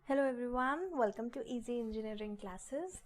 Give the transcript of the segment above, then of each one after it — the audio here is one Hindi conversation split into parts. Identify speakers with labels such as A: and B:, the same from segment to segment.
A: Hello everyone, welcome to easy engineering classes.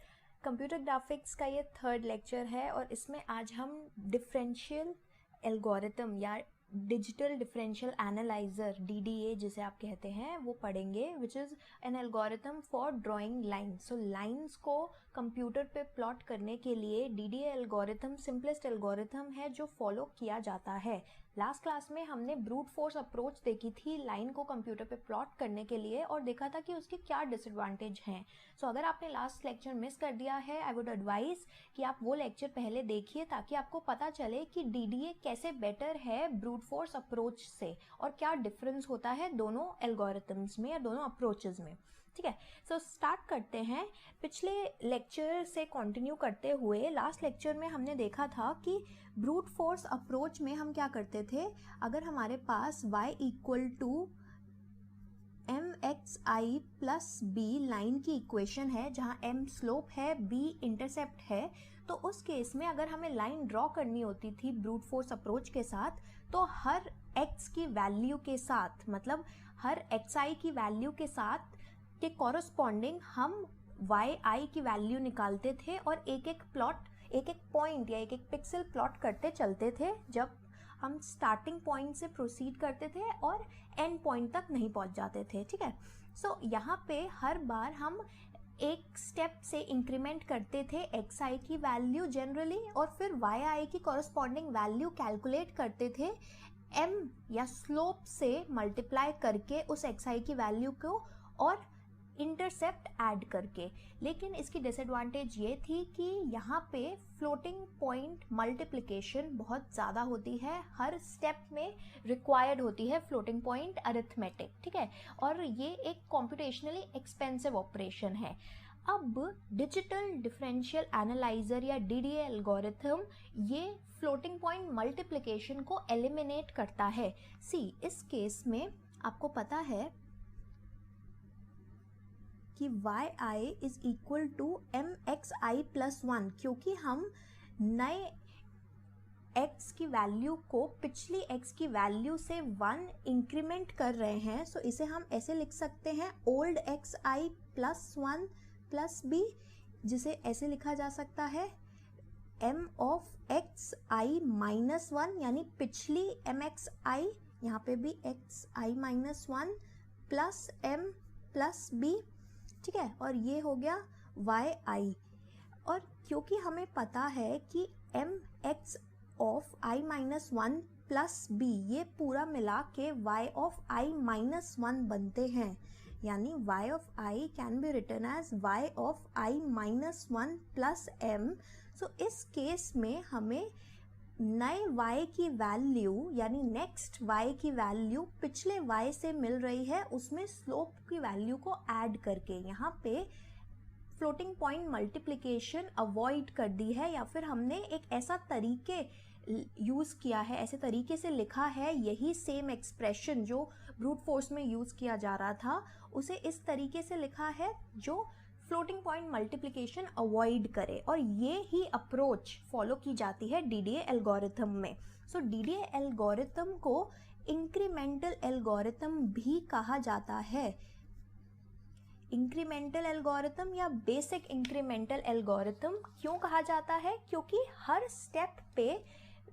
A: Computer graphics का ये थर्ड लेक्चर है और इसमें आज हम डिफरेंशियल एल्गोरिथम या डिजिटल डिफरेंशियल एनालाइजर DDA जिसे आप कहते हैं वो पढ़ेंगे, which is an algorithm for drawing lines. So lines को कंप्यूटर पे प्लॉट करने के लिए DDA एल्गोरिथम सिंपलेस्ट एल्गोरिथम है जो फॉलो किया जाता है। लास्ट क्लास में हमने ब्रूट फोर्स अप्रोच देखी थी लाइन को कंप्यूटर पे प्लॉट करने के लिए और देखा था कि उसके क्या डिसएडवांटेज हैं। सो अगर आपने लास्ट लेक्चर मिस कर दिया है, आई वुड एडवाइस कि आप वो लेक्चर पहले देखिए ताकि आपको पता चले कि DDA कैसे बेटर है ब्रूट फोर्स अप्रोच से और क्या डिफरेंस होता है दोनों एल्गोरिथम्स में या दोनों अप्रोचेस में। ठीक है, सो स्टार्ट करते हैं। पिछले लेक्चर से कंटिन्यू करते हुए लास्ट लेक्चर में हमने देखा था कि ब्रूट फोर्स अप्रोच में हम क्या करते थे, अगर हमारे पास y equal to mxi plus b line की इक्वेशन है जहां m स्लोप है, b इंटरसेप्ट है, तो उस केस में अगर हमें लाइन ड्रॉ करनी होती थी ब्रूट फोर्स अप्रोच के साथ, तो हर x की वैल्यू के साथ, मतलब हर xi की वैल्यू के साथ के कॉरस्पॉन्डिंग हम yi की वैल्यू निकालते थे और एक एक पॉइंट या एक एक पिक्सल प्लॉट करते चलते थे जब हम स्टार्टिंग पॉइंट से प्रोसीड करते थे और एंड पॉइंट तक नहीं पहुंच जाते थे। ठीक है, सो यहाँ पे हर बार हम एक स्टेप से इंक्रीमेंट करते थे xi की वैल्यू जनरली और फिर yi की कॉरस्पॉन्डिंग वैल्यू कैलकुलेट करते थे m या स्लोप से मल्टीप्लाई करके उस xi की वैल्यू को और इंटरसेप्ट ऐड करके। लेकिन इसकी डिसएडवांटेज ये थी कि यहाँ पे फ्लोटिंग पॉइंट मल्टीप्लिकेशन बहुत ज़्यादा होती है, हर स्टेप में रिक्वायर्ड होती है फ्लोटिंग पॉइंट अरिथमेटिक। ठीक है, और ये एक कॉम्प्यूटेशनली एक्सपेंसिव ऑपरेशन है। अब डिजिटल डिफरेंशियल एनालाइजर या DDA एल्गोरिथम ये फ्लोटिंग पॉइंट मल्टीप्लिकेशन को एलिमिनेट करता है। इस केस में आपको पता है कि yi is equal to mxi plus 1, क्योंकि हम नए x की वैल्यू को पिछली x की वैल्यू से 1 इंक्रीमेंट कर रहे हैं। सो इसे हम ऐसे लिख सकते हैं old xi plus 1 plus b, जिसे ऐसे लिखा जा सकता है m ऑफ xi माइनस 1, यानी पिछली mxi, यहाँ पे भी xi minus 1 plus m plus b। ठीक है, और ये हो गया yi। और क्योंकि हमें पता है कि mx of i minus 1 plus b ये पूरा मिला के y ऑफ i माइनस 1 बनते हैं, यानी y of i can be written as y of i minus 1 plus m। So इस केस में हमें नए y की वैल्यू यानी नेक्स्ट y की वैल्यू पिछले y से मिल रही है, उसमें स्लोप की वैल्यू को ऐड करके। यहाँ पे फ्लोटिंग पॉइंट मल्टीप्लिकेशन अवॉइड कर दी है, या फिर हमने एक ऐसा तरीके यूज़ किया है, ऐसे तरीके से लिखा है, यही सेम एक्सप्रेशन जो ब्रूट फोर्स में यूज़ किया जा रहा था उसे इस तरीके से लिखा है जो फ्लोटिंग पॉइंट मल्टीप्लिकेशन अवॉइड करे, और ये ही अप्रोच फॉलो की जाती है DDA एल्गोरिथम में। सो DDA एल्गोरिथम को इंक्रीमेंटल एल्गोरिथम भी कहा जाता है। इंक्रीमेंटल एल्गोरिथम या बेसिक इंक्रीमेंटल एल्गोरिथम क्यों कहा जाता है? क्योंकि हर स्टेप पे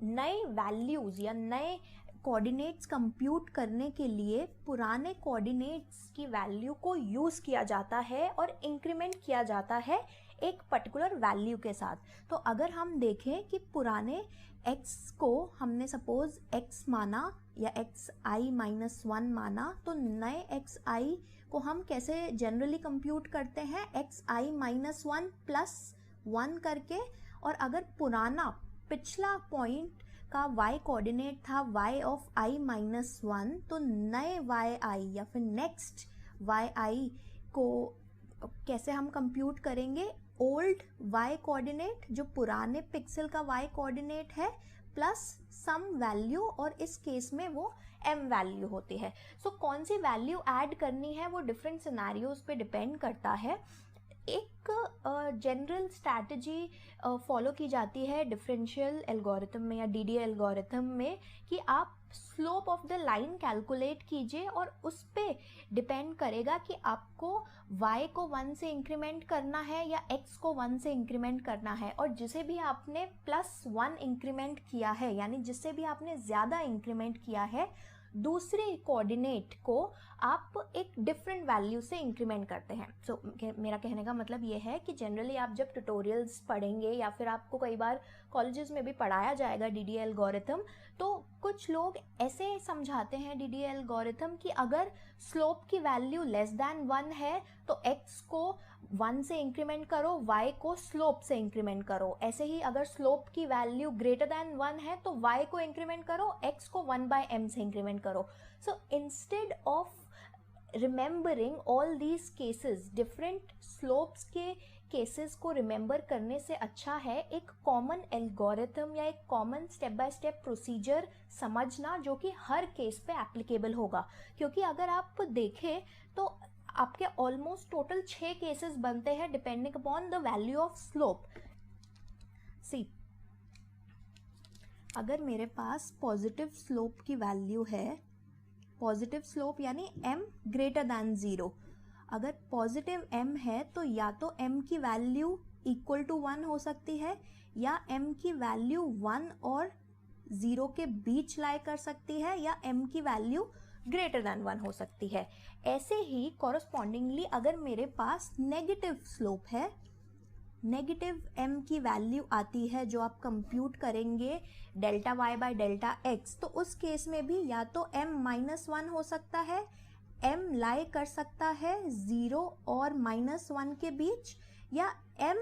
A: नए वैल्यूज़ या नए कोऑर्डिनेट्स कंप्यूट करने के लिए पुराने कोऑर्डिनेट्स की वैल्यू को यूज़ किया जाता है और इंक्रीमेंट किया जाता है एक पर्टिकुलर वैल्यू के साथ। तो अगर हम देखें कि पुराने x को हमने सपोज x माना या xi माइनस 1 माना, तो नए xi को हम कैसे जनरली कंप्यूट करते हैं, xi माइनस 1 प्लस 1 करके। और अगर पुराना पिछला पॉइंट का y कोऑर्डिनेट था y ऑफ i माइनस 1, तो नए yi या फिर नेक्स्ट yi को कैसे हम कंप्यूट करेंगे, ओल्ड y कोऑर्डिनेट जो पुराने पिक्सल का y कोऑर्डिनेट है प्लस सम वैल्यू, और इस केस में वो m वैल्यू होती है। सो कौन सी वैल्यू ऐड करनी है वो डिफरेंट सिनेरियोज पे डिपेंड करता है। एक जनरल स्ट्रैटेजी फॉलो की जाती है डिफरेंशियल एल्गोरिथम में या DDA एल्गोरिथम में कि आप slope of the line calculate कीजिए और उस पे डिपेंड करेगा कि आपको y को 1 से इंक्रीमेंट करना है या x को 1 से इंक्रीमेंट करना है। और जिसे भी आपने +1 इंक्रीमेंट किया है, यानी जिससे भी आपने ज़्यादा इंक्रीमेंट किया है, दूसरे कोऑर्डिनेट को आप एक डिफरेंट वैल्यू से इंक्रीमेंट करते हैं। सो मेरा कहने का मतलब ये है कि जनरली आप जब ट्यूटोरियल्स पढ़ेंगे या फिर आपको कई बार कॉलेजेस में भी पढ़ाया जाएगा डीडीए एल्गोरिथम, तो कुछ लोग ऐसे समझाते हैं डीडीए एल्गोरिथम कि अगर स्लोप की वैल्यू लेस दैन 1 है तो x को 1 से इंक्रीमेंट करो, y को स्लोप से इंक्रीमेंट करो। ऐसे ही अगर स्लोप की वैल्यू ग्रेटर दैन 1 है तो y को इंक्रीमेंट करो, x को 1/m से इंक्रीमेंट करो। So instead of remembering all these cases, different slopes के केसेस को रिमेंबर करने से अच्छा है एक कॉमन एल्गोरिथम या एक common step by step procedure समझना जो कि हर केस पे एप्लीकेबल होगा। क्योंकि अगर आप देखें तो आपके ऑलमोस्ट टोटल 6 केसेस बनते हैं depending upon the value of slope. See, अगर मेरे पास पॉजिटिव स्लोप की वैल्यू है, पॉजिटिव स्लोप यानी m ग्रेटर दैन 0, अगर पॉजिटिव m है तो या तो m की वैल्यू इक्वल टू 1 हो सकती है या m की वैल्यू 1 और 0 के बीच लाई कर सकती है या m की वैल्यू ग्रेटर दैन 1 हो सकती है। ऐसे ही कॉरस्पॉन्डिंगली अगर मेरे पास नेगेटिव स्लोप है, नेगेटिव m की वैल्यू आती है जो आप कंप्यूट करेंगे delta y by delta x, तो उस केस में भी या तो m-1 हो सकता है, m लाई कर सकता है 0 और -1 के बीच, या m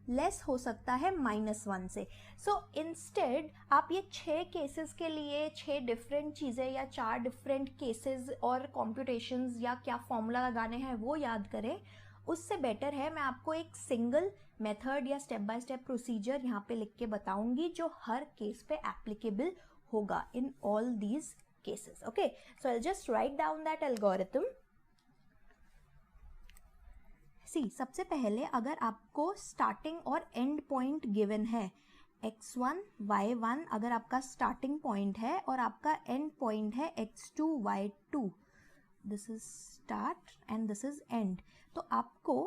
A: लेस हो सकता है -1 से। सो इंस्टेड आप ये 6 केसेस के लिए 6 डिफरेंट चीज़ें या 4 डिफरेंट केसेस और कॉम्प्यूटेशंस या क्या फॉर्मूला लगाने हैं वो याद करें, उससे बेटर है मैं आपको एक सिंगल मेथड या स्टेप बाय स्टेप प्रोसीजर यहाँ पे लिख के बताऊंगी जो हर केस पे एप्लीकेबल होगा in all these cases. Okay, so I'll just write down that algorithm. See, सबसे पहले अगर आपको स्टार्टिंग और एंड पॉइंट गिवन है x1 y1, अगर आपका स्टार्टिंग पॉइंट है और आपका एंड पॉइंट है x2 y2, this is start and this is and, तो आपको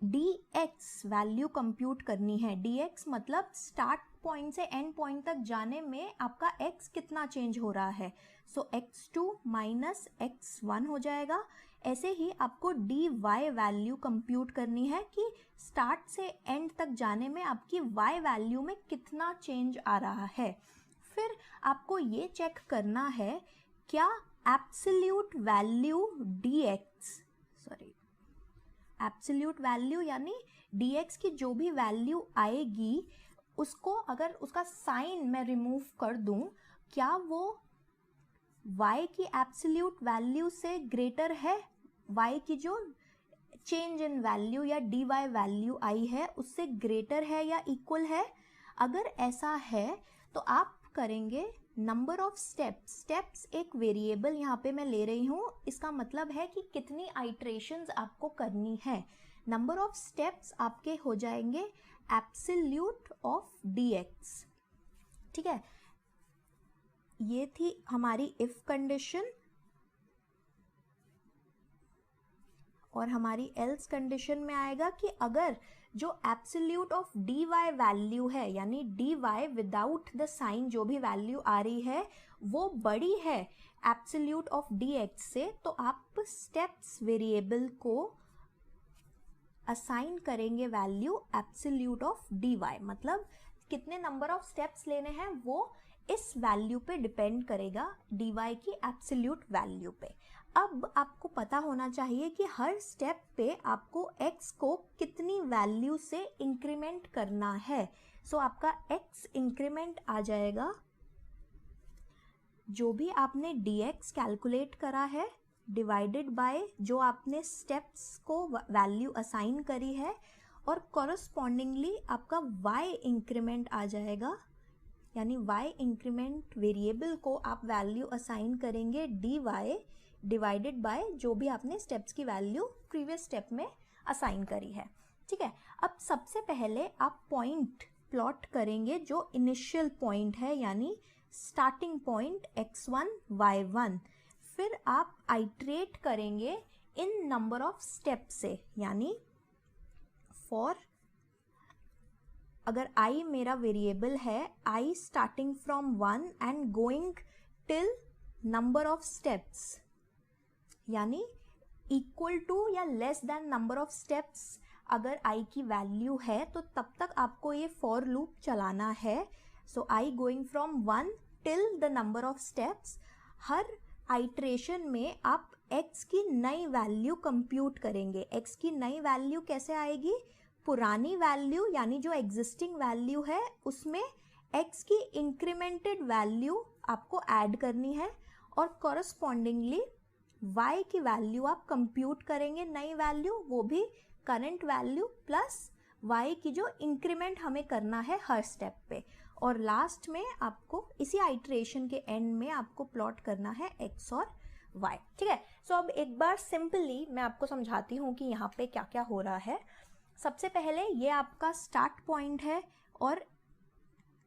A: dx वैल्यू कंप्यूट करनी है। dx मतलब स्टार्ट पॉइंट से एंड पॉइंट तक जाने में आपका x कितना चेंज हो रहा है। सो x2 माइनस x1 हो जाएगा। ऐसे ही आपको dy वैल्यू कंप्यूट करनी है कि स्टार्ट से एंड तक जाने में आपकी y वैल्यू में कितना चेंज आ रहा है। फिर आपको ये चेक करना है क्या absolute value dx, sorry absolute value यानी dx की जो भी वैल्यू आएगी उसको अगर उसका साइन मैं रिमूव कर दूं, क्या वो y की एब्सोल्यूट वैल्यू से ग्रेटर है, y की जो चेंज इन वैल्यू या dy वैल्यू आई है उससे ग्रेटर है या इक्वल है। अगर ऐसा है तो आप करेंगे नंबर ऑफ स्टेप्स एक वेरिएबल यहाँ पे मैं ले रही हूँ, इसका मतलब है कि कितनी आइट्रेशंस आपको करनी है। नंबर ऑफ स्टेप्स आपके हो जाएंगे एब्सोल्यूट ऑफ dx, ठीक है। ये थी हमारी इफ कंडीशन और हमारी एल्स कंडीशन में आएगा कि अगर जो एब्सोल्यूट ऑफ dy वैल्यू है यानी dy विदाउट द साइन जो भी वैल्यू आ रही है वो बड़ी है एब्सोल्यूट ऑफ dx से, तो आप स्टेप्स वेरिएबल को असाइन करेंगे वैल्यू एब्सोल्यूट ऑफ dy, मतलब कितने नंबर ऑफ स्टेप्स लेने हैं वो इस वैल्यू पे डिपेंड करेगा dy की एब्सोल्यूट वैल्यू पे। अब आपको पता होना चाहिए कि हर स्टेप पे आपको x को कितनी वैल्यू से इंक्रीमेंट करना है। सो आपका x इंक्रीमेंट आ जाएगा जो भी आपने dx कैलकुलेट करा है डिवाइडेड बाय जो आपने स्टेप्स को वैल्यू असाइन करी है, और कॉरस्पॉन्डिंगली आपका y इंक्रीमेंट आ जाएगा, यानी y इंक्रीमेंट वेरिएबल को आप वैल्यू असाइन करेंगे dy डिवाइडेड बाय जो भी आपने स्टेप्स की वैल्यू प्रीवियस स्टेप में असाइन करी है, ठीक है। अब सबसे पहले आप पॉइंट प्लॉट करेंगे जो इनिशियल पॉइंट है, यानी स्टार्टिंग पॉइंट x1 y1, फिर आप आइट्रेट करेंगे इन नंबर ऑफ स्टेप से, यानी फॉर अगर i मेरा वेरिएबल है, i starting from 1 and going till number of steps, यानी इक्वल टू या less than number of steps अगर i की वैल्यू है तो तब तक आपको ये फॉर लूप चलाना है. सो i going from 1 till the number of steps. Her iteration में आप x की नई वैल्यू कंप्यूट करेंगे. x की नई वैल्यू कैसे आएगी? पुरानी वैल्यू यानी जो एग्जिस्टिंग वैल्यू है उसमें x की इंक्रीमेंटेड वैल्यू आपको ऐड करनी है और कॉरस्पॉन्डिंगली y की वैल्यू आप कंप्यूट करेंगे, नई वैल्यू, वो भी करंट वैल्यू प्लस y की जो इंक्रीमेंट हमें करना है हर स्टेप पे. और लास्ट में आपको इसी आइट्रेशन के एंड में आपको प्लॉट करना है x और y. ठीक है. सो अब एक बार सिंपली मैं आपको समझाती हूँ कि यहाँ पे क्या क्या हो रहा है. सबसे पहले ये आपका स्टार्ट पॉइंट है और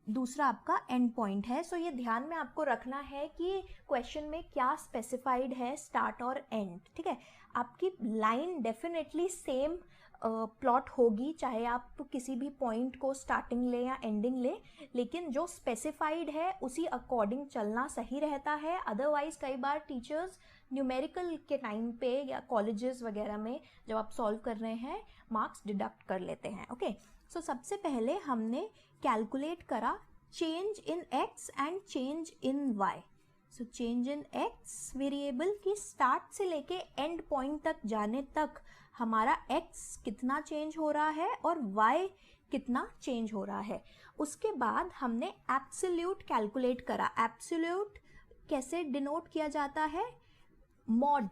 A: दूसरा आपका एंड पॉइंट है. सो ये ध्यान में आपको रखना है कि क्वेश्चन में क्या स्पेसिफाइड है, स्टार्ट और एंड. ठीक है. आपकी लाइन डेफिनेटली सेम प्लॉट होगी चाहे आप किसी भी पॉइंट को स्टार्टिंग ले या एंडिंग ले, लेकिन जो स्पेसिफाइड है उसी अकॉर्डिंग चलना सही रहता है. अदरवाइज कई बार टीचर्स न्यूमेरिकल के टाइम पे या कॉलेजेस वगैरह में जब आप सॉल्व कर रहे हैं मार्क्स डिडक्ट कर लेते हैं. ओके. सो सबसे पहले हमने कैलकुलेट करा change in x and change in y. So change in x variable की स्टार्ट से लेके एंड पॉइंट तक जाने तक हमारा x कितना चेंज हो रहा है और y कितना चेंज हो रहा है. उसके बाद हमने एब्सोल्यूट कैलकुलेट करा. एब्सोल्यूट कैसे डिनोट किया जाता है? मॉड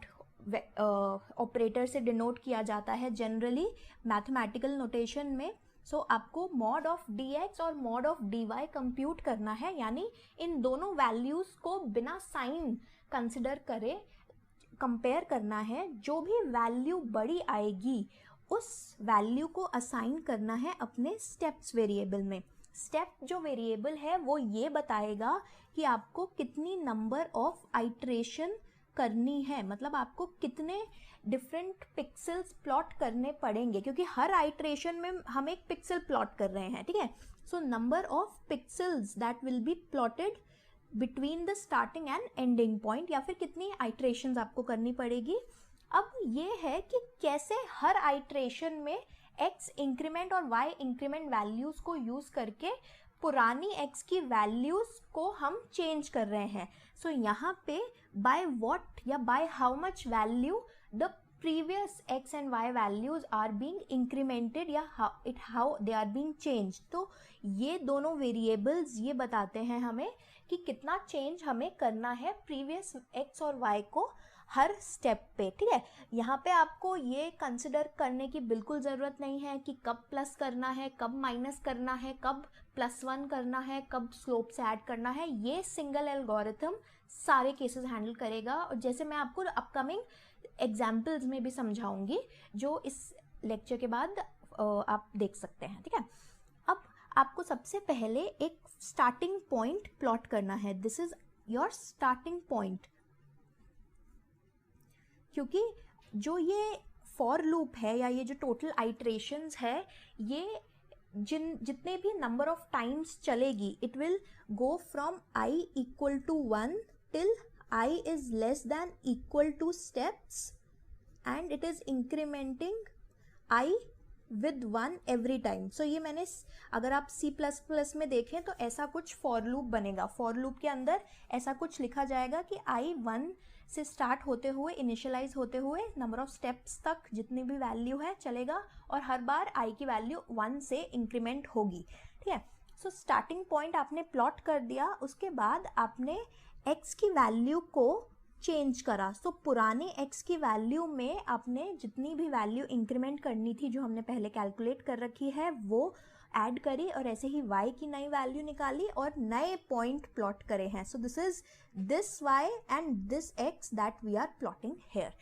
A: ऑपरेटर से डिनोट किया जाता है जनरली मैथमेटिकल नोटेशन में. सो आपको मॉड ऑफ dx और मॉड ऑफ dy कंप्यूट करना है, यानी इन दोनों वैल्यूज को बिना साइन कंसिडर करे कंपेयर करना है. जो भी वैल्यू बड़ी आएगी उस वैल्यू को असाइन करना है अपने स्टेप्स वेरिएबल में. स्टेप जो वेरिएबल है वो ये बताएगा कि आपको कितनी नंबर ऑफ आइट्रेशन करनी है, मतलब आपको कितने डिफरेंट पिक्सेल्स प्लॉट करने पड़ेंगे, क्योंकि हर आइट्रेशन में हम एक पिक्सल प्लॉट कर रहे हैं. ठीक है. So number of pixels that will be plotted between the starting and ending point, या फिर कितनी आइट्रेशंस आपको करनी पड़ेगी. अब ये है कि कैसे हर आइट्रेशन में x इंक्रीमेंट और y इंक्रीमेंट वैल्यूज को यूज करके पुरानी x की वैल्यूज को हम चेंज कर रहे हैं. सो यहाँ पे बाय व्हाट या by how much value the previous x and y values are being incremented या how they are being change. तो ये दोनों वेरिएबल्स ये बताते हैं हमें कि कितना चेंज हमें करना है प्रीवियस x और y को हर स्टेप पे. ठीक है. यहाँ पे आपको ये कंसिडर करने की बिल्कुल ज़रूरत नहीं है कि कब प्लस करना है, कब माइनस करना है, कब +1 करना है, कब स्लोप से ऐड करना है. ये सिंगल एल्गोरिथम सारे केसेस हैंडल करेगा, और जैसे मैं आपको अपकमिंग एग्जाम्पल्स में भी समझाऊंगी जो इस लेक्चर के बाद आप देख सकते हैं. ठीक है. अब आपको सबसे पहले एक स्टार्टिंग पॉइंट प्लॉट करना है. This is your starting point, क्योंकि जो ये फॉर लूप है या ये जो टोटल आइट्रेशंस है ये जितने भी नंबर ऑफ टाइम्स चलेगी, it will go from i equal to 1 till i is less than equal to steps, and it is incrementing i with 1 every time. So ये मैंने, अगर आप C++ में देखें तो ऐसा कुछ फॉर लूप बनेगा. फॉर लूप के अंदर ऐसा कुछ लिखा जाएगा कि i 1 से स्टार्ट होते हुए, इनिशियलाइज होते हुए नंबर ऑफ स्टेप्स तक जितनी भी वैल्यू है चलेगा, और हर बार i की वैल्यू 1 से इंक्रीमेंट होगी. ठीक है. सो स्टार्टिंग पॉइंट आपने प्लॉट कर दिया. उसके बाद आपने x की वैल्यू को चेंज करा. सो पुराने x की वैल्यू में आपने जितनी भी वैल्यू इंक्रीमेंट करनी थी जो हमने पहले कैलकुलेट कर रखी है वो ऐड करी, और ऐसे ही y की नई वैल्यू निकाली और नए पॉइंट प्लॉट करे हैं. So this is this y and this x that we are plotting here.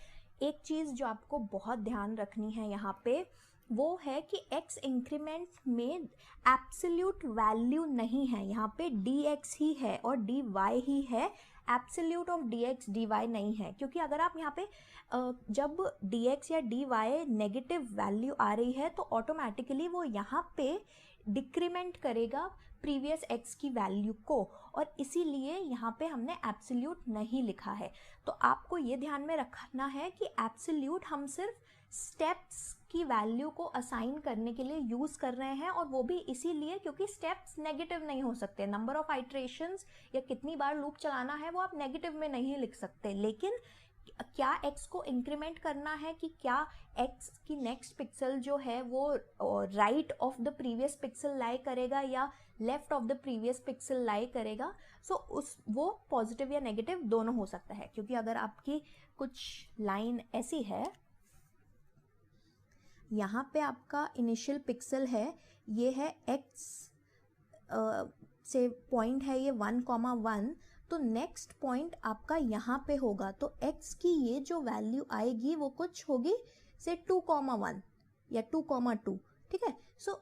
A: एक चीज़ जो आपको बहुत ध्यान रखनी है यहाँ पे वो है कि x इंक्रीमेंट में एब्सोल्यूट वैल्यू नहीं है, यहाँ पे dx ही है और dy ही है, एब्सोल्यूट ऑफ dx dy नहीं है, क्योंकि अगर आप यहाँ पे जब dx या dy नेगेटिव वैल्यू आ रही है तो ऑटोमेटिकली वो यहाँ पे डिक्रीमेंट करेगा प्रीवियस x की वैल्यू को, और इसीलिए यहाँ पे हमने एब्सोल्यूट नहीं लिखा है। तो आपको ये ध्यान में रखना है कि एब्सोल्यूट हम सिर्फ स्टेप्स की वैल्यू को असाइन करने के लिए यूज कर रहे हैं, और वो भी इसीलिए क्योंकि स्टेप्स नेगेटिव नहीं हो सकते। नंबर ऑफ आइट्रेशंस या कितनी बार लूप चलाना है वो आप नेगेटिव में नहीं लिख सकते, लेकिन क्या x को इंक्रीमेंट करना है कि क्या x की नेक्स्ट पिक्सल जो है वो right of the previous pixel lie करेगा या left of the previous pixel lie करेगा। सो वो पॉजिटिव या नेगेटिव दोनों हो सकता है, क्योंकि अगर आपकी कुछ लाइन ऐसी है, यहाँ पे आपका इनिशियल पिक्सल है, ये है x से पॉइंट है ये 1,1, तो नेक्स्ट पॉइंट आपका यहाँ पे होगा, तो x की ये जो वैल्यू आएगी वो कुछ होगी से 2,1 या 2,2, ठीक है। सो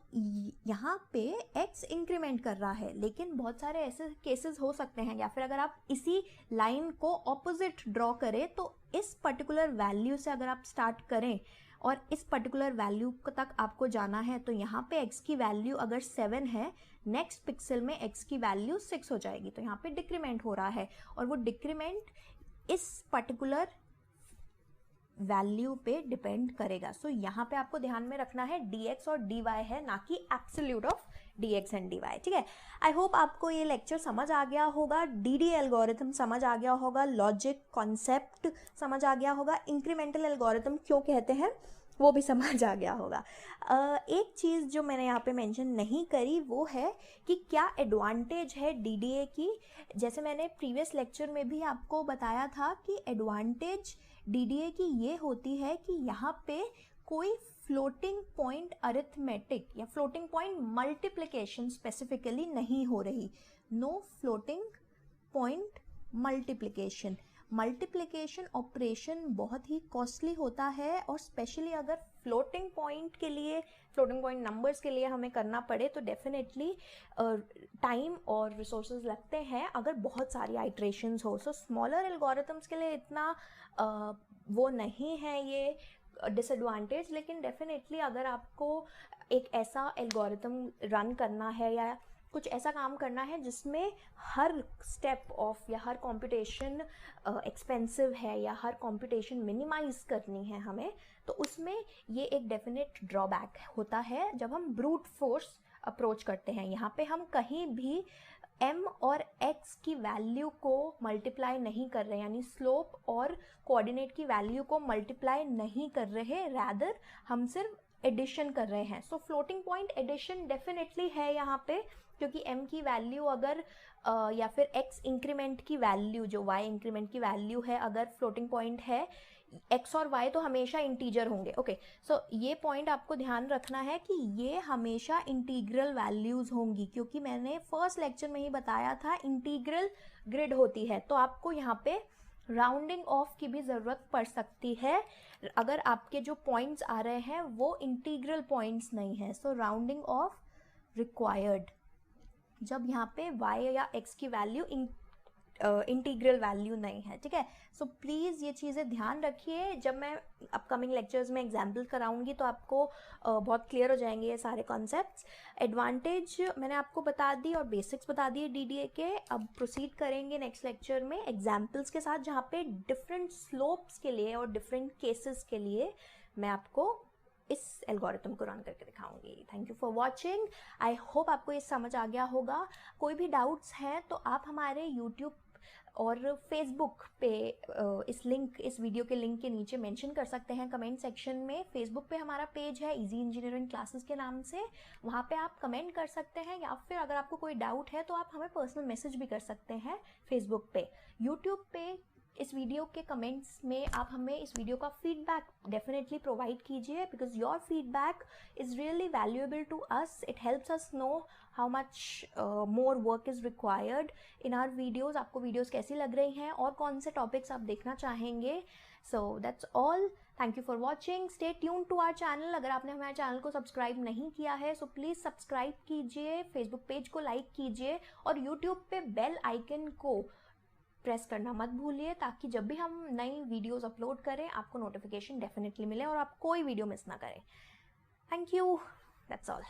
A: यहाँ पे x इंक्रीमेंट कर रहा है, लेकिन बहुत सारे ऐसे केसेस हो सकते हैं, या फिर अगर आप इसी लाइन को ऑपोजिट ड्रॉ करें तो इस पर्टिकुलर वैल्यू से अगर आप स्टार्ट करें और इस पर्टिकुलर वैल्यू तक आपको जाना है, तो यहाँ पे x की वैल्यू अगर 7 है, नेक्स्ट पिक्सल में x की वैल्यू 6 हो जाएगी, तो यहाँ पे डिक्रीमेंट हो रहा है, और वो डिक्रीमेंट इस पर्टिकुलर वैल्यू पे डिपेंड करेगा। सो यहाँ पे आपको ध्यान में रखना है dx और dy है, ना कि absolute of dx and dy, ठीक है। आई होप आपको ये लेक्चर समझ आ गया होगा, DDA एल्गोरिथम समझ आ गया होगा, लॉजिक कॉन्सेप्ट समझ आ गया होगा, इंक्रीमेंटल एल्गोरिथम क्यों कहते हैं वो भी समझ आ गया होगा। एक चीज़ जो मैंने यहाँ पे मेंशन नहीं करी वो है कि क्या एडवांटेज है DDA की। जैसे मैंने प्रीवियस लेक्चर में भी आपको बताया था कि एडवांटेज DDA की ये होती है कि यहाँ पे कोई फ्लोटिंग पॉइंट अरिथमेटिक या फ्लोटिंग पॉइंट मल्टीप्लिकेशन स्पेसिफिकली नहीं हो रही। Know floating point multiplication. Multiplication operation बहुत ही कॉस्टली होता है, और स्पेशली अगर फ्लोटिंग पॉइंट के लिए, फ्लोटिंग पॉइंट नंबर्स के लिए हमें करना पड़े तो डेफिनेटली टाइम और रिसोर्सेज लगते हैं अगर बहुत सारी आइट्रेशंस हो। सो स्मॉलर एल्गोरिथम्स के लिए इतना वो नहीं है ये डिसएडवांटेज, लेकिन डेफिनेटली अगर आपको एक ऐसा एल्गोरिथम रन करना है या कुछ ऐसा काम करना है जिसमें हर स्टेप ऑफ या हर कंप्यूटेशन एक्सपेंसिव है या हर कंप्यूटेशन मिनिमाइज करनी है हमें, तो उसमें ये एक डेफिनेट ड्रॉबैक होता है जब हम ब्रूट फोर्स अप्रोच करते हैं। यहाँ पे हम कहीं भी m और x की वैल्यू को मल्टीप्लाई नहीं कर रहे, यानी स्लोप और कोऑर्डिनेट की वैल्यू को मल्टीप्लाई नहीं कर रहे, रैदर हम सिर्फ एडिशन कर रहे हैं। सो फ्लोटिंग पॉइंट एडिशन डेफिनेटली है यहाँ पे, क्योंकि m की वैल्यू अगर या फिर x इंक्रीमेंट की वैल्यू जो y इंक्रीमेंट की वैल्यू है, अगर फ्लोटिंग पॉइंट है, x और y तो हमेशा इंटीजर होंगे। ओके, सो ये पॉइंट आपको ध्यान रखना है कि ये हमेशा इंटीग्रल वैल्यूज होंगी, क्योंकि मैंने फर्स्ट लेक्चर में ही बताया था इंटीग्रल ग्रिड होती है, तो आपको यहाँ पे राउंडिंग ऑफ की भी ज़रूरत पड़ सकती है अगर आपके जो पॉइंट्स आ रहे हैं वो इंटीग्रल पॉइंट्स नहीं है। सो राउंडिंग ऑफ रिक्वायर्ड जब यहाँ पे y या x की वैल्यू इंटीग्रल वैल्यू नहीं है, ठीक है। सो प्लीज़ ये चीज़ें ध्यान रखिए, जब मैं अपकमिंग लेक्चर्स में एग्जाम्पल कराऊंगी तो आपको बहुत क्लियर हो जाएंगे ये सारे कॉन्सेप्ट्स। एडवांटेज मैंने आपको बता दी और बेसिक्स बता दिए DDA के। अब प्रोसीड करेंगे नेक्स्ट लेक्चर में एग्जाम्पल्स के साथ, जहाँ पे डिफरेंट स्लोप्स के लिए और डिफरेंट केसेस के लिए मैं आपको इस एल्गोरिथम को रन करके दिखाऊंगी। Thank you for watching. I hope आपको ये समझ आ गया होगा। कोई भी डाउट्स हैं तो आप हमारे यूट्यूब और फेसबुक पे इस वीडियो के लिंक के नीचे मेंशन कर सकते हैं कमेंट सेक्शन में। फेसबुक पे हमारा पेज है इजी इंजीनियरिंग क्लासेस के नाम से, वहाँ पे आप कमेंट कर सकते हैं, या फिर अगर आपको कोई डाउट है तो आप हमें पर्सनल मैसेज भी कर सकते हैं फेसबुक पे। यूट्यूब पे इस वीडियो के कमेंट्स में आप हमें इस वीडियो का फीडबैक डेफिनेटली प्रोवाइड कीजिए, because your feedback is really valuable to us. It helps us know how much more work is required in our videos. आपको वीडियोज़ कैसी लग रही हैं और कौन से टॉपिक्स आप देखना चाहेंगे। So that's all, thank you for watching, stay tune to our channel. अगर आपने हमारे चैनल को सब्सक्राइब नहीं किया है सो प्लीज़ सब्सक्राइब कीजिए, फेसबुक पेज को लाइक कीजिए और यूट्यूब पे बेल आइकन को प्रेस करना मत भूलिए, ताकि जब भी हम नई वीडियोस अपलोड करें आपको नोटिफिकेशन डेफिनेटली मिले और आप कोई वीडियो मिस ना करें। Thank you, that's all.